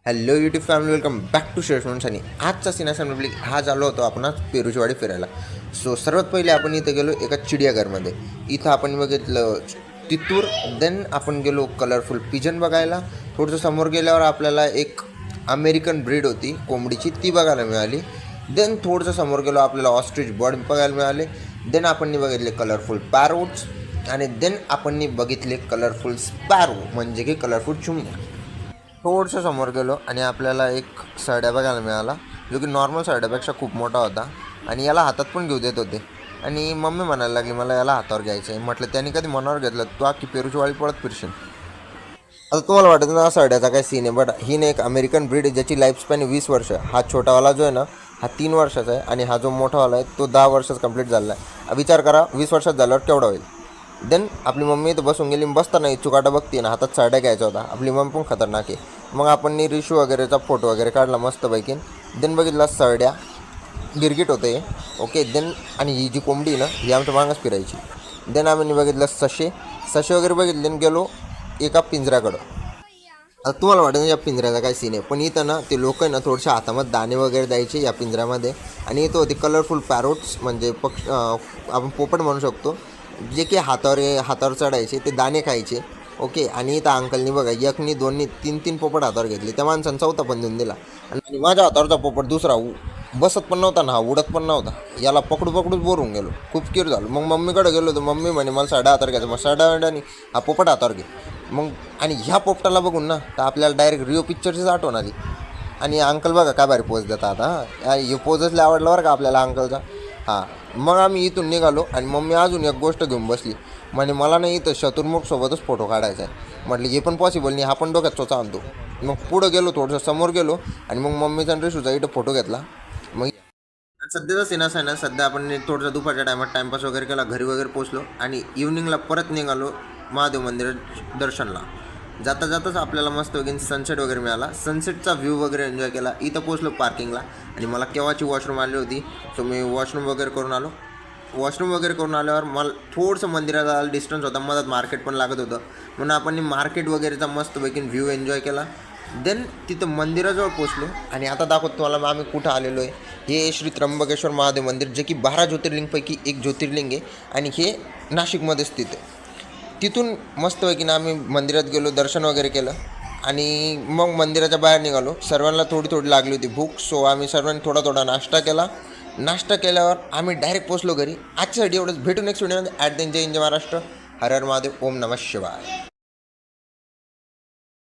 Hello YouTube family, welcome back to shares. आणि आजचा cinema public हा झालो होतो आपण आज पेरूचीवाडी फिरायला. सो सर्वात पहिले आपण इथं गेलो एका चिडियाघरमध्ये. इथं आपण बघितलं तितूर. देन आपण गेलो कलरफुल पिजन बघायला. थोडंसं समोर गेल्यावर आपल्याला एक अमेरिकन ब्रीड होती कोंबडीची, ती बघायला मिळाली. देन थोडंसं समोर गेलो आपल्याला ऑस्ट्रिच बर्ड बघायला मिळाले. देन आपण बघितले कलरफुल पॅरोट्स. आणि देन आपण बघितले कलरफुल स्पॅरो म्हणजे की कलरफुल चिमण्या. थोडंसं समोर गेलो आणि आपल्याला एक सरड्या बघायला मिळाला, जो की नॉर्मल सरड्यापेक्षा खूप मोठा होता. आणि याला हातात पण घेऊ देत होते. आणि मम्मी म्हणायला लागली मला याला हातावर घ्यायचं आहे. म्हटलं त्याने कधी मनावर घेतलं, तू अख्खी पेरूची वाळी पळत फिरशील. आता तुम्हाला वाटत ना सरड्याचा काय सीन आहे, बट ही एक अमेरिकन ब्रीड आहे ज्याची लाईफस्पॅन 20 वर्ष. हा छोटावाला जो आहे ना हा 3 वर्षाचा आहे आणि हा जो मोठावाला आहे तो 10 वर्षाचा कंप्लीट झाला आहे. विचार करा 20 वर्षात झाल्यावर केवढा होईल. देन आपली मम्मी तर बसून गेली, बसताना चुकाटा बघते ना, हातात साड्या घ्यायचा होता. आपली मम्मी पण खतरनाक आहे. मग आपण रिशू वगैरेचा फोटो वगैरे काढला मस्तपैकी. देन बघितला सरड्या गिरगिट होते ओके. देन आणि ही जी कोंबडी आहे ना ही आमच्या मागच फिरायची. देन आम्ही बघितलं सशे वगैरे बघितले. देन गेलो एका पिंजऱ्याकडं. आता तुम्हाला वाटतं ना या पिंजऱ्याचा काय सीन आहे, पण इथं ना ते लोक आहे ना थोडेसे हातामध्ये दाणे वगैरे द्यायचे या पिंजऱ्यामध्ये. आणि इथं होते कलरफुल पॅरोट्स म्हणजे आपण पोपट म्हणू शकतो, जे की हातावर चढायचे, ते दाणे खायचे ओके. आणि इथं अंकलनी बघा एकनी दोन्ही तीन पोपट हातावर घेतले. त्या माणसानं चौथा पण देऊन दिला. आणि माझ्या हातावरचा पोपट दुसरा बसत पण नव्हता ना, हा उडत पण नव्हता. याला पकडूच बोर होऊन गेलो, खूप क्यूर झालो. मग मम्मीकडे गेलो तर मम्मी म्हणे मला साड्या हातावर घ्यायचं. मग साड्या हा पोपट हातावर घे. मग आणि ह्या पोपटाला बघून ना तर आपल्याला डायरेक्ट रिओ पिक्चरचीच आठवण आली. आणि अंकल बघा काय भारी पोज देतात. हे पोजच लय आवडलं बरं का आपल्याला अंकलचा. मग आम्ही इथून निघालो आणि मम्मी अजून एक गोष्ट घेऊन बसली. म्हणजे मला नाही इथं शत्रुमुखसोबतच फोटो काढायचा आहे. म्हटलं हे पण पॉसिबल नाही, हा पण डोक्यात चोचा आणतो. मग पुढं गेलो, थोडंसं समोर गेलो आणि मग मम्मीचा आणि रिशूचा इथं फोटो घेतला. मग सध्याचा सिनास आहे ना, सध्या आपण थोडंसं दुपारच्या टायमात टाईमपास वगैरे केला, घरी वगैरे पोचलो आणि इव्हनिंगला परत निघालो महादेव मंदिरात दर्शनला. जाता जाताच आपल्याला मस्त वगैरे सनसेट वगैरे मिळाला. सनसेटचा व्ह्यू वगैरे एन्जॉय केला. इथं पोचलो पार्किंगला आणि मला केव्हाची वॉशरूम आली होती. सो मी वॉशरूम वगैरे करून आलो. वॉशरूम वगैरे करून आल्यावर मला थोडंसं मंदिराचा डिस्टन्स होता, मधात मार्केट पण लागत होतं. म्हणून आपण मार्केट वगैरेचा मस्तपैकी व्ह्यू एन्जॉय केला. देन तिथं मंदिराजवळ पोचलो आणि आता दाखवतो तुम्हाला आम्ही कुठं आलेलो आहे. हे श्री त्र्यंबकेश्वर महादेव मंदिर, जे की 12 ज्योतिर्लिंगपैकी एक ज्योतिर्लिंग आहे आणि हे नाशिकमध्ये स्थित आहे. तिथून मस्तपैकी आम्ही मंदिरात गेलो, दर्शन वगैरे केलं आणि मग मंदिराच्या बाहेर निघालो. सर्वांना थोडी लागली होती भूक. सो आम्ही सर्वांनी थोडा नाश्ता केला. नाश्ता केल्यावर आम्ही डायरेक्ट पोचलो घरी. आजच्यासाठी एवढंच. भेटू नेक्स्ट व्हिडिओमध्ये. ॲट द जय महाराष्ट्र. हर हर महादेव. ओम नमः शिवाय.